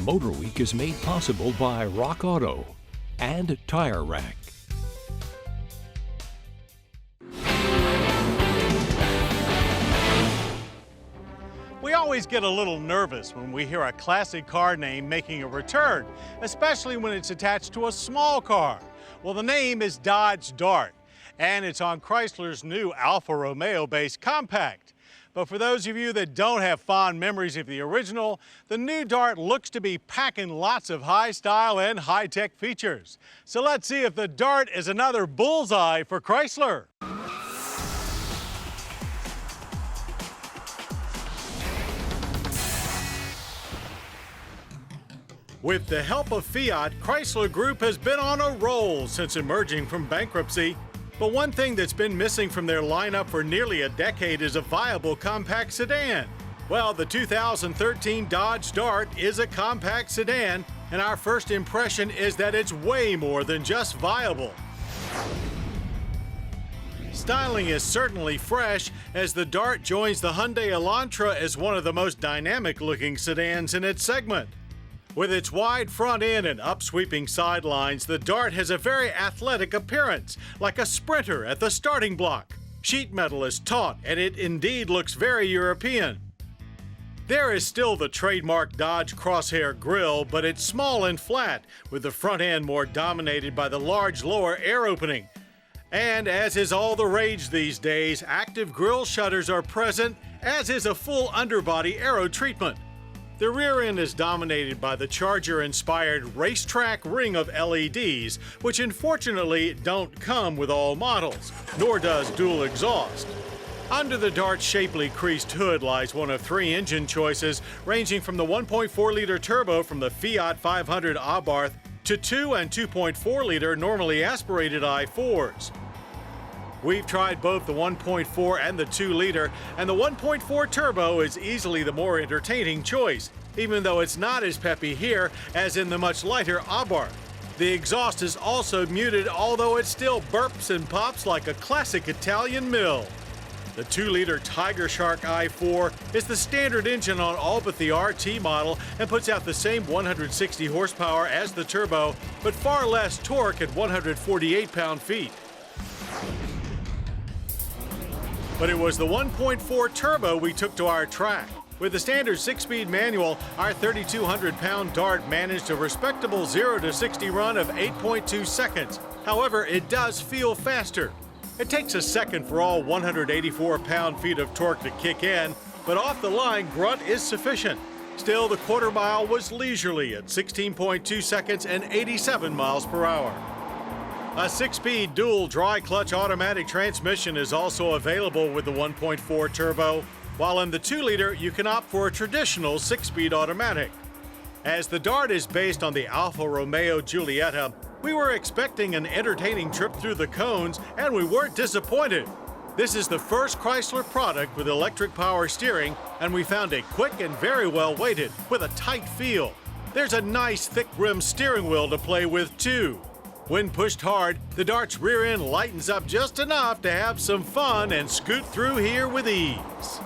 MotorWeek is made possible by Rock Auto and Tire Rack. We always get a little nervous when we hear a classic car name making a return, especially when it's attached to a small car. Well, the name is Dodge Dart, and it's on Chrysler's new Alfa Romeo-based compact. But for those of you that don't have fond memories of the original, the new Dart looks to be packing lots of high style and high-tech features. So let's see if the Dart is another bullseye for Chrysler. With the help of Fiat, Chrysler Group has been on a roll since emerging from bankruptcy. But one thing that's been missing from their lineup for nearly a decade is a viable compact sedan. Well, the 2013 Dodge Dart is a compact sedan, and our first impression is that it's way more than just viable. Styling is certainly fresh, as the Dart joins the Hyundai Elantra as one of the most dynamic-looking sedans in its segment. With its wide front end and up-sweeping sidelines, the Dart has a very athletic appearance, like a sprinter at the starting block. Sheet metal is taut, and it indeed looks very European. There is still the trademark Dodge crosshair grille, but it's small and flat, with the front end more dominated by the large lower air opening. And as is all the rage these days, active grille shutters are present, as is a full underbody aero treatment. The rear end is dominated by the Charger-inspired racetrack ring of LEDs, which unfortunately don't come with all models, nor does dual exhaust. Under the Dart's shapely creased hood lies one of three engine choices, ranging from the 1.4-liter turbo from the Fiat 500 Abarth to 2 and 2.4-liter normally aspirated i4s. We've tried both the 1.4 and the 2-liter, and the 1.4 turbo is easily the more entertaining choice, even though it's not as peppy here as in the much lighter Abarth. The exhaust is also muted, although it still burps and pops like a classic Italian mill. The 2-liter Tiger Shark i4 is the standard engine on all but the RT model and puts out the same 160 horsepower as the turbo, but far less torque at 148 pound-feet. But it was the 1.4 turbo we took to our track. With the standard 6-speed manual, our 3,200-pound Dart managed a respectable 0 to 60 run of 8.2 seconds. However, it does feel faster. It takes a second for all 184 pound-feet of torque to kick in, but off the line, grunt is sufficient. Still, the quarter mile was leisurely at 16.2 seconds and 87 miles per hour. A 6-speed dual dry-clutch automatic transmission is also available with the 1.4 turbo, while in the 2-liter you can opt for a traditional 6-speed automatic. As the Dart is based on the Alfa Romeo Giulietta, we were expecting an entertaining trip through the cones, and we weren't disappointed. This is the first Chrysler product with electric power steering, and we found it quick and very well weighted, with a tight feel. There's a nice thick rim steering wheel to play with too. When pushed hard, the Dart's rear end lightens up just enough to have some fun and scoot through here with ease.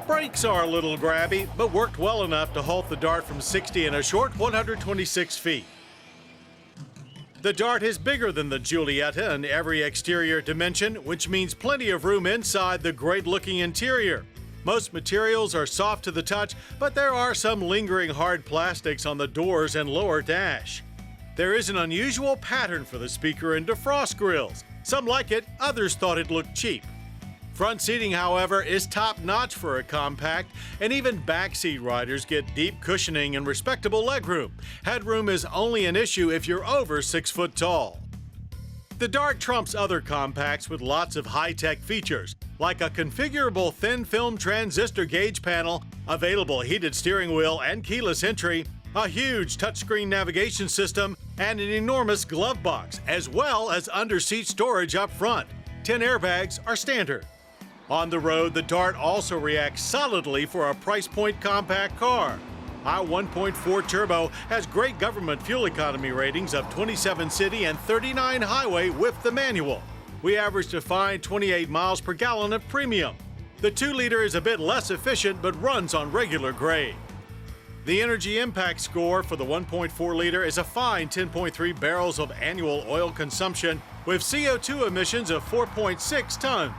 Brakes are a little grabby, but worked well enough to halt the Dart from 60 in a short 126 feet. The Dart is bigger than the Giulietta in every exterior dimension, which means plenty of room inside the great-looking interior. Most materials are soft to the touch, but there are some lingering hard plastics on the doors and lower dash. There is an unusual pattern for the speaker and defrost grills. Some like it, others thought it looked cheap. Front seating, however, is top-notch for a compact, and even backseat riders get deep cushioning and respectable legroom. Headroom is only an issue if you're over 6 foot tall. The Dart trumps other compacts with lots of high-tech features, like a configurable thin-film transistor gauge panel, available heated steering wheel and keyless entry, a huge touchscreen navigation system, and an enormous glove box, as well as under-seat storage up front. 10 airbags are standard. On the road, the Dart also reacts solidly for a price point compact car. Our 1.4 turbo has great government fuel economy ratings of 27 city and 39 highway with the manual. We averaged a fine 28 miles per gallon of premium. The 2-liter is a bit less efficient but runs on regular grade. The energy impact score for the 1.4 liter is a fine 10.3 barrels of annual oil consumption with CO2 emissions of 4.6 tons.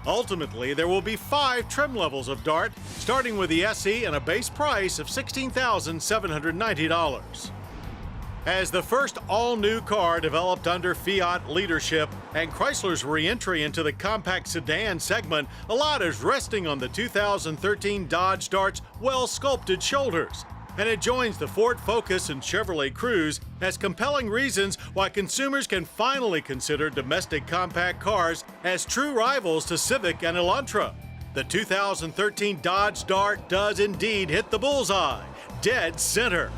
Ultimately, there will be 5 trim levels of Dart, starting with the SE and a base price of $16,790. As the first all-new car developed under Fiat leadership and Chrysler's re-entry into the compact sedan segment, a lot is resting on the 2013 Dodge Dart's well-sculpted shoulders. And it joins the Ford Focus and Chevrolet Cruze as compelling reasons why consumers can finally consider domestic compact cars as true rivals to Civic and Elantra. The 2013 Dodge Dart does indeed hit the bullseye, dead center.